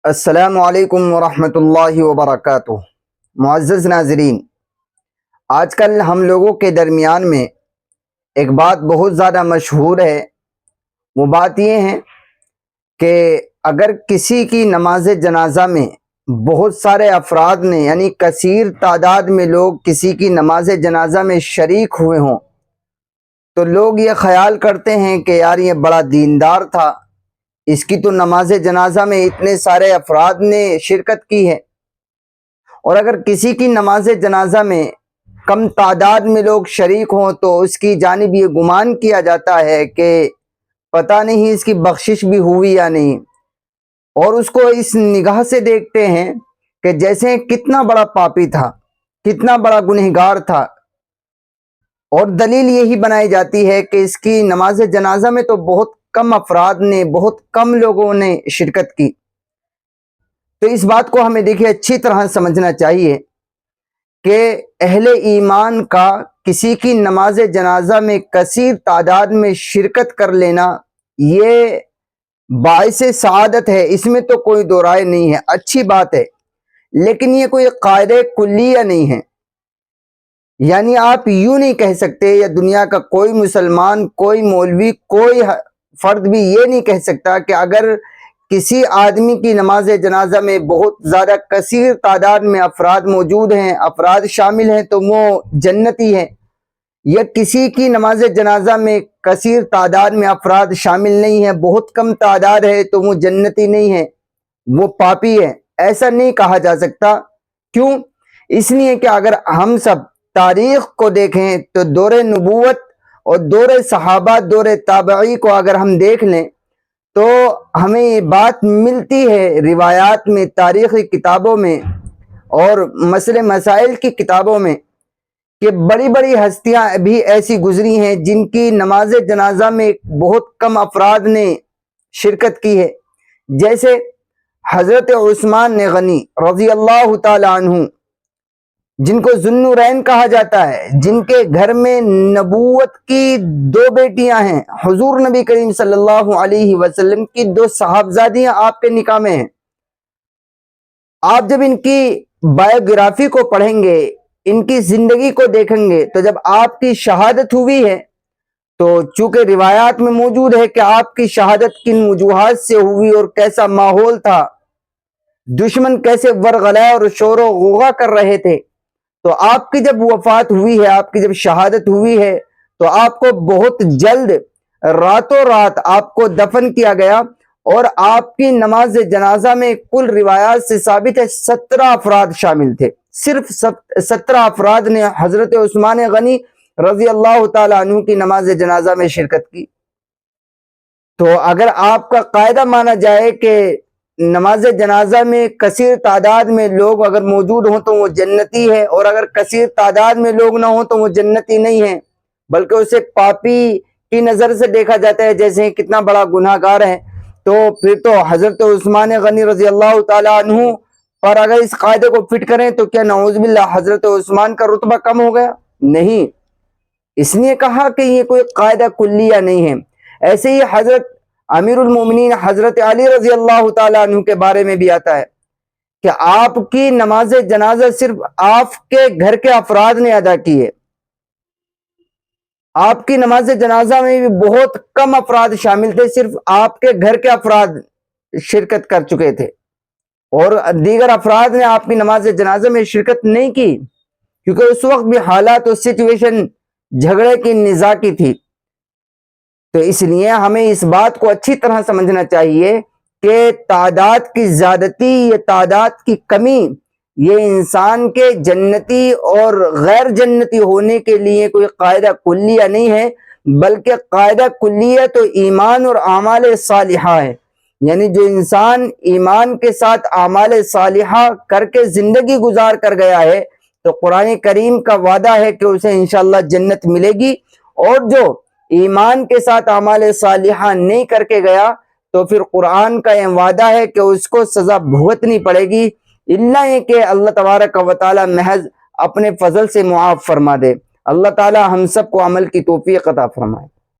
السلام علیکم ورحمۃ اللہ وبرکاتہ۔ معزز ناظرین، آج کل ہم لوگوں کے درمیان میں ایک بات بہت زیادہ مشہور ہے۔ وہ بات یہ ہے کہ اگر کسی کی نماز جنازہ میں بہت سارے افراد نے یعنی کثیر تعداد میں لوگ کسی کی نماز جنازہ میں شریک ہوئے ہوں تو لوگ یہ خیال کرتے ہیں کہ یار یہ بڑا دیندار تھا، اس کی تو نماز جنازہ میں اتنے سارے افراد نے شرکت کی ہے۔ اور اگر کسی کی نماز جنازہ میں کم تعداد میں لوگ شریک ہوں تو اس کی جانب یہ گمان کیا جاتا ہے کہ پتہ نہیں اس کی بخشش بھی ہوئی یا نہیں، اور اس کو اس نگاہ سے دیکھتے ہیں کہ جیسے کتنا بڑا پاپی تھا، کتنا بڑا گنہگار تھا، اور دلیل یہی بنائی جاتی ہے کہ اس کی نماز جنازہ میں تو بہت کم افراد نے، بہت کم لوگوں نے شرکت کی۔ تو اس بات کو ہمیں دیکھیے اچھی طرح سمجھنا چاہیے کہ اہل ایمان کا کسی کی نماز جنازہ میں کثیر تعداد میں شرکت کر لینا یہ باعث سعادت ہے، اس میں تو کوئی دو رائے نہیں ہے، اچھی بات ہے، لیکن یہ کوئی قاعدہ کلیہ نہیں ہے۔ یعنی آپ یوں نہیں کہہ سکتے، یا دنیا کا کوئی مسلمان، کوئی مولوی، کوئی فرد بھی یہ نہیں کہہ سکتا کہ اگر کسی آدمی کی نماز جنازہ میں بہت زیادہ کثیر تعداد میں افراد موجود ہیں، افراد شامل ہیں تو وہ جنتی ہے، یا کسی کی نماز جنازہ میں کثیر تعداد میں افراد شامل نہیں ہیں، بہت کم تعداد ہے تو وہ جنتی نہیں ہے، وہ پاپی ہے۔ ایسا نہیں کہا جا سکتا۔ کیوں؟ اس لیے کہ اگر ہم سب تاریخ کو دیکھیں تو دور نبوت اور دور صحابہ، دور تابعی کو اگر ہم دیکھ لیں تو ہمیں یہ بات ملتی ہے روایات میں، تاریخی کتابوں میں اور مسئلے مسائل کی کتابوں میں کہ بڑی بڑی ہستیاں بھی ایسی گزری ہیں جن کی نماز جنازہ میں بہت کم افراد نے شرکت کی ہے، جیسے حضرت عثمان غنی رضی اللہ تعالی عنہ، جن کو ذو النورین کہا جاتا ہے، جن کے گھر میں نبوت کی 2 بیٹیاں ہیں، حضور نبی کریم صلی اللہ علیہ وسلم کی 2 صاحبزادیاں آپ کے نکاح میں ہیں۔ آپ جب ان کی بایوگرافی کو پڑھیں گے، ان کی زندگی کو دیکھیں گے، تو جب آپ کی شہادت ہوئی ہے تو چونکہ روایات میں موجود ہے کہ آپ کی شہادت کن وجوہات سے ہوئی اور کیسا ماحول تھا، دشمن کیسے ورغلا اور شور و غوغا کر رہے تھے، تو آپ کی جب وفات ہوئی ہے، آپ کی جب شہادت ہوئی ہے تو آپ کو بہت جلد راتوں رات آپ کو دفن کیا گیا، اور آپ کی نماز جنازہ میں کل روایات سے ثابت ہے 17 افراد شامل تھے۔ صرف 17 افراد نے حضرت عثمان غنی رضی اللہ تعالیٰ عنہ کی نماز جنازہ میں شرکت کی۔ تو اگر آپ کا قاعدہ مانا جائے کہ نماز جنازہ میں کثیر تعداد میں لوگ اگر موجود ہوں تو وہ جنتی ہے، اور اگر کثیر تعداد میں لوگ نہ ہوں تو وہ جنتی نہیں ہے، بلکہ اسے پاپی کی نظر سے دیکھا جاتا ہے، جیسے کتنا بڑا گناہ گار ہے، تو پھر تو حضرت عثمان غنی رضی اللہ تعالیٰ عنہ پر اگر اس قاعدے کو فٹ کریں تو کیا نعوذ باللہ حضرت عثمان کا رتبہ کم ہو گیا؟ نہیں۔ اس لیے کہا کہ یہ کوئی قاعدہ کلیہ نہیں ہے۔ ایسے ہی حضرت امیر المومنین حضرت علی رضی اللہ تعالیٰ عنہ کے بارے میں بھی آتا ہے کہ آپ کی نماز جنازہ صرف آپ کے گھر کے افراد نے ادا کی ہے۔ آپ کی نماز جنازہ میں بھی بہت کم افراد شامل تھے، صرف آپ کے گھر کے افراد شرکت کر چکے تھے، اور دیگر افراد نے آپ کی نماز جنازہ میں شرکت نہیں کی، کیونکہ اس وقت بھی حالات اور سچویشن جھگڑے کی، نزاع کی تھی۔ تو اس لیے ہمیں اس بات کو اچھی طرح سمجھنا چاہیے کہ تعداد کی زیادتی یا تعداد کی کمی یہ انسان کے جنتی اور غیر جنتی ہونے کے لیے کوئی قاعدہ کلیہ نہیں ہے، بلکہ قاعدہ کلیہ تو ایمان اور اعمال صالحہ ہے۔ یعنی جو انسان ایمان کے ساتھ اعمال صالحہ کر کے زندگی گزار کر گیا ہے تو قرآن کریم کا وعدہ ہے کہ اسے انشاءاللہ جنت ملے گی، اور جو ایمان کے ساتھ اعمال صالحہ نہیں کر کے گیا تو پھر قرآن کا یہ وعدہ ہے کہ اس کو سزا بھگتنی پڑے گی، اللہ یہ کہ اللہ تبارک و تعالی محض اپنے فضل سے معاف فرما دے۔ اللہ تعالی ہم سب کو عمل کی توفیق عطا فرمائے۔